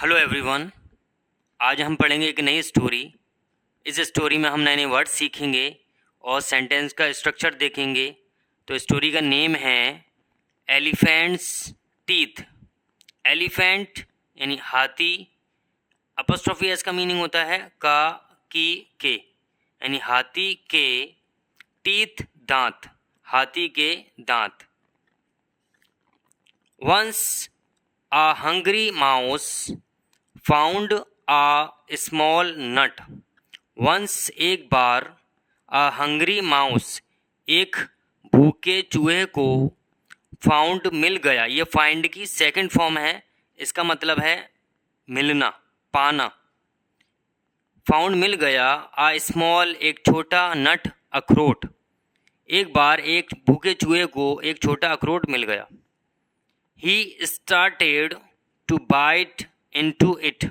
Hello everyone. आज हम पढ़ेंगे एक नई स्टोरी। इस स्टोरी में हम नए नए वर्ड सीखेंगे और सेंटेंस का स्ट्रक्चर देखेंगे। तो स्टोरी का नेम है एलिफेंट्स टीथ। एलिफेंट यानी हाथी, अपॉस्ट्रोफी एस का मीनिंग होता है का की के, यानी हाथी के टीथ दांत, हाथी के दांत। Once a hungry mouse found a small nut. Once एक बार a hungry mouse एक भूखे चूहे को फाउंड मिल गया। ये फाइंड की सेकंड फॉर्म है, इसका मतलब है मिलना, पाना। फाउंड मिल गया आ स्मॉल एक छोटा नट अखरोट। एक बार एक भूखे चूहे को एक छोटा अखरोट मिल गया। He started to bite into it.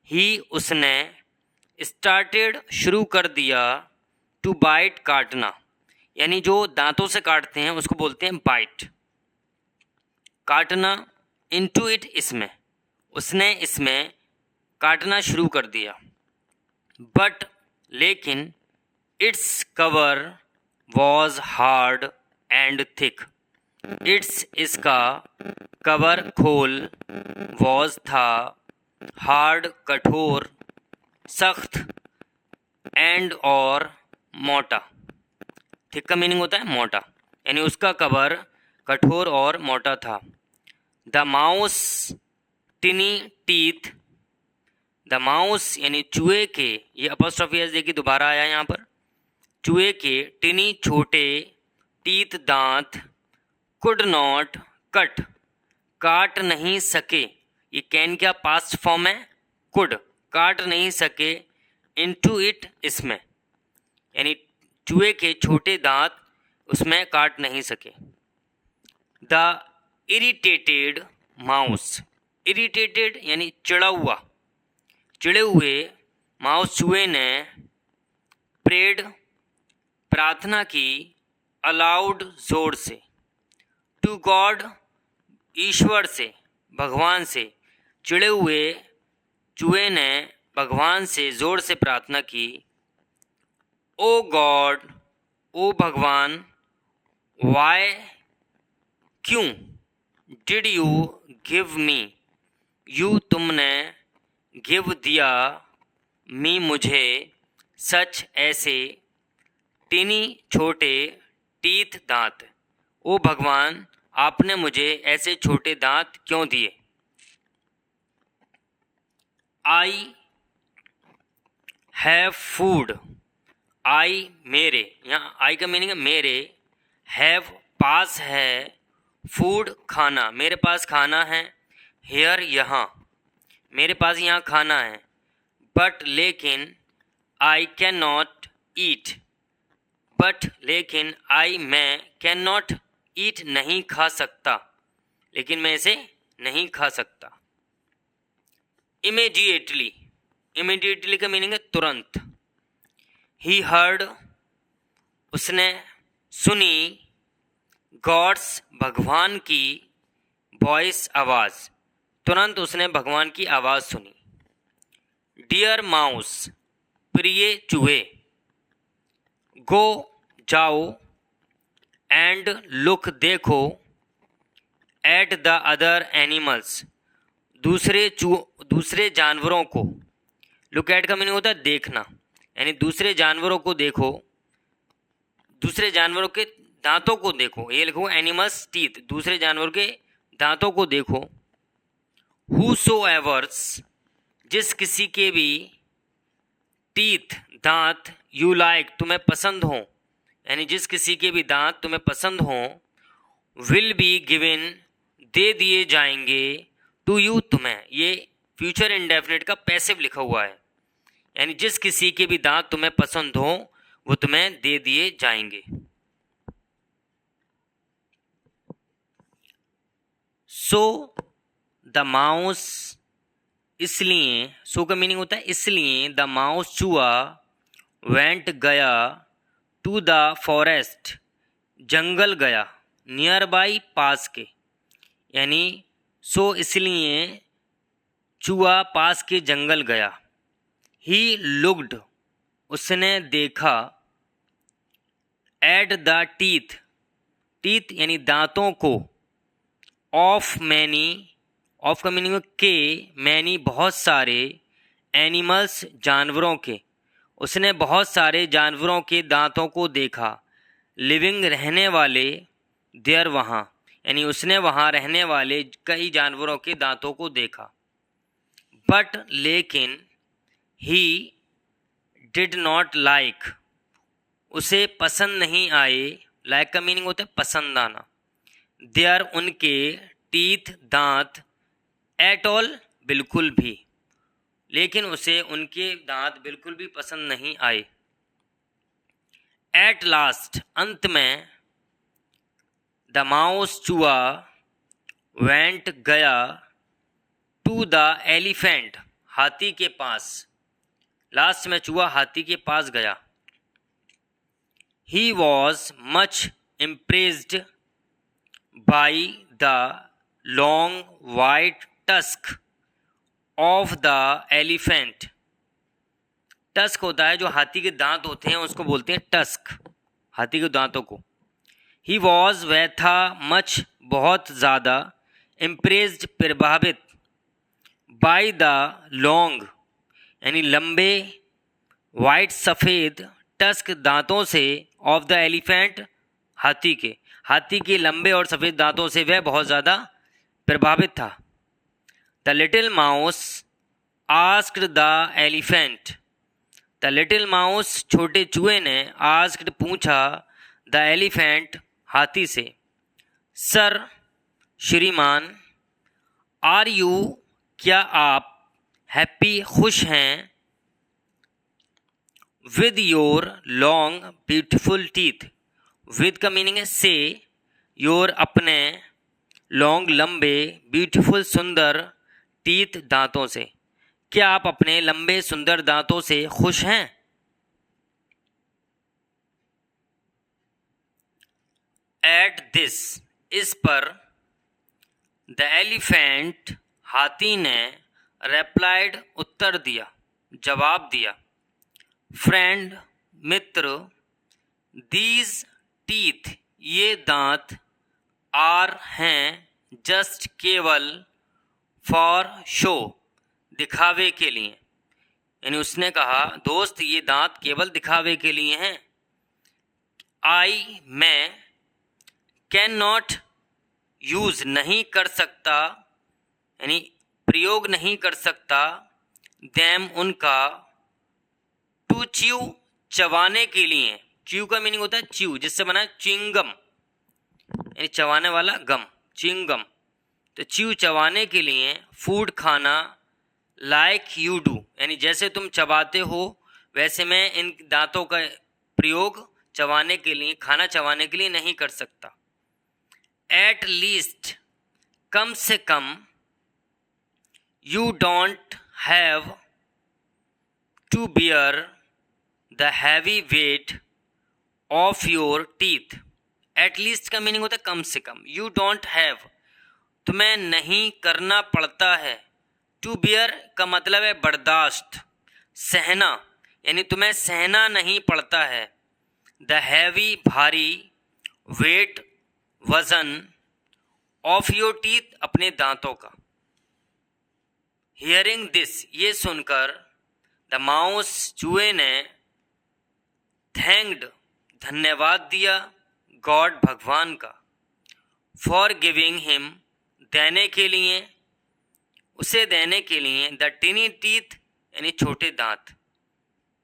He उसने started शुरू कर दिया, to bite काटना, यानी जो दांतों से काटते हैं उसको बोलते हैं bite, काटना। into it इसमें, उसने इसमें काटना शुरू कर दिया। But लेकिन its cover was hard and thick. It's इसका कवर खोल, वॉज था, हार्ड कठोर, सख्त, एंड और मोटा। थिक का मीनिंग होता है मोटा, यानी उसका कवर कठोर और मोटा था। The mouse टिनी teeth, the mouse यानी चूहे के, ये अपॉस्ट्रोफी एस देखिए दोबारा आया यहाँ पर, चूहे के टिनी छोटे, टीथ दांत, कुड नॉट कट काट नहीं सके। ये कैन क्या पास्ट फॉर्म है, कुड काट नहीं सके, इनटू इट इसमें, यानी चूहे के छोटे दांत उसमें काट नहीं सके। द इरिटेटेड माउस, इरिटेटेड यानी चिड़ा हुआ, चिड़े हुए माउस चूहे ने प्रेड प्रार्थना की, अलाउड जोर से, टू गॉड ईश्वर से, भगवान से। चिड़े हुए चूहे ने भगवान से जोर से प्रार्थना की। ओ गॉड, ओ भगवान, वाई क्यों, did you give me, you तुमने, गिव दिया, मी मुझे, सच ऐसे, टिनी छोटे, टीथ दांत। ओ भगवान, आपने मुझे ऐसे छोटे दांत क्यों दिए। आई हैव फूड, आई मेरे, यहाँ आई का मीनिंग है मेरे, हैव पास है, फूड खाना, मेरे पास खाना है, हेयर यहाँ, मेरे पास यहाँ खाना है। बट लेकिन, I can not eat, but लेकिन, आई मैं, कैन नॉट ईट नहीं खा सकता, लेकिन मैं इसे नहीं खा सकता। इमीडिएटली, इमीडिएटली का मीनिंग है तुरंत। ही हर्ड, उसने सुनी, गॉड्स भगवान की, वॉइस आवाज, तुरंत उसने भगवान की आवाज सुनी। डियर माउस, प्रिय चूहे, गो जाओ, एंड लुक देखो, एट द अदर एनिमल्स, दूसरे जानवरों को। लुक एट का मीनिंग होता है देखना, यानी दूसरे जानवरों को देखो, दूसरे जानवरों के दांतों को देखो, ये लिखो एनिमल्स टीथ, दूसरे जानवरों के दांतों को देखो। हूसोएवर्स, जिस किसी के भी, टीथ दांत, यू लाइक तुम्हें पसंद हो, यानी जिस किसी के भी दांत तुम्हें पसंद हो, विल बी गिवन दे दिए जाएंगे, टू यू तुम्हें, ये फ्यूचर इंडेफिनिट का पैसिव लिखा हुआ है, यानी जिस किसी के भी दांत तुम्हें पसंद हो वो तुम्हें दे दिए जाएंगे। सो द माउस, इसलिए, सो का मीनिंग होता है इसलिए, द माउस चूहा, वेंट गया, टू द फॉरेस्ट, जंगल गया, नियर बाई पास के, यानी सो इसलिए, चूहा पास के जंगल गया। ही लुक्ड, उसने देखा। एट द टीथ, टीथ यानी दांतों को। ऑफ मैनी, ऑफ का मीनिंग के, मैनी बहुत सारे। एनिमल्स जानवरों के, उसने बहुत सारे जानवरों के दांतों को देखा। लिविंग रहने वाले, देयर वहाँ, यानी उसने वहाँ रहने वाले कई जानवरों के दांतों को देखा। बट लेकिन, ही डिड नॉट लाइक, उसे पसंद नहीं आए। लाइक का मीनिंग होता है पसंद आना। देयर उनके, टीथ दांत। एट ऑल बिल्कुल भी, लेकिन उसे उनके दांत बिल्कुल भी पसंद नहीं आए। एट लास्ट, अंत में। द माउस, चूहा। वेंट, गया। टू द एलिफेंट, हाथी के पास। लास्ट में चूहा हाथी के पास गया। He was much impressed by the long white tusk of the elephant. Tusk होता है जो हाथी के दांत होते हैं, उसको बोलते हैं टस्क, हाथी के दांतों को। ही वॉज, वह था। मच, बहुत ज़्यादा। इम्प्रेस्ड, प्रभावित। बाय द लॉन्ग, यानी लंबे। वाइट, सफ़ेद। टस्क, दांतों से। ऑफ द एलिफेंट, हाथी के। हाथी के लंबे और सफ़ेद दांतों से वह बहुत ज़्यादा प्रभावित था। The little mouse asked the elephant, the little mouse, छोटे चूहे ने। आस्क्ड, पूछा। द एलिफेंट, हाथी से। सर, श्रीमान। आर यू, क्या आप। हैप्पी, खुश हैं। With your long beautiful teeth, with का मीनिंग है से। योर, अपने। लॉन्ग, लंबे। ब्यूटिफुल, सुंदर। टीथ, दांतों से। क्या आप अपने लंबे सुंदर दांतों से खुश हैं? एट दिस, इस पर। द एलिफेंट, हाथी ने। रेप्लाइड, उत्तर दिया, जवाब दिया। Friend, Mitra. दीज टीथ, ये दांत। आर, हैं। जस्ट, केवल। फॉर शो, दिखावे के लिए। यानी उसने कहा, दोस्त ये दांत केवल दिखावे के लिए हैं। आई, मैं। कैन नॉट यूज, नहीं कर सकता, यानी प्रयोग नहीं कर सकता। देम, उनका। टू च्यू, चबाने के लिए। च्यू का मीनिंग होता है च्यू, जिससे बना च्युइंगम, यानी चबाने वाला गम, च्युइंगम। तो च्यू, चबाने के लिए। फूड, खाना। लाइक यू डू, यानी जैसे तुम चबाते हो वैसे मैं इन दांतों का प्रयोग चबाने के लिए, खाना चबाने के लिए नहीं कर सकता। एट लीस्ट, कम से कम। You don't have to bear the heavy weight of your teeth. At least का मीनिंग होता है कम से कम। यू डोंट हैव, तुम्हें नहीं करना पड़ता है। टू बियर का मतलब है बर्दाश्त, सहना, यानी तुम्हें सहना नहीं पड़ता है। द हैवी, भारी। वेट, वजन। ऑफ योर टीथ, अपने दांतों का। हियरिंग दिस, ये सुनकर। द माउस, चूहे ने। थैंक्ड, धन्यवाद दिया। गॉड, भगवान का। फॉर गिविंग हिम, देने के लिए, उसे देने के लिए। द टिनी टीथ, यानी छोटे दांत।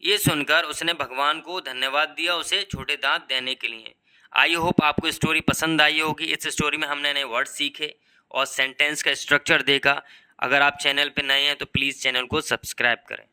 ये सुनकर उसने भगवान को धन्यवाद दिया, उसे छोटे दांत देने के लिए। आई होप आपको स्टोरी पसंद आई होगी। इस स्टोरी में हमने नए वर्ड सीखे और सेंटेंस का स्ट्रक्चर देखा। अगर आप चैनल पर नए हैं तो प्लीज़ चैनल को सब्सक्राइब करें।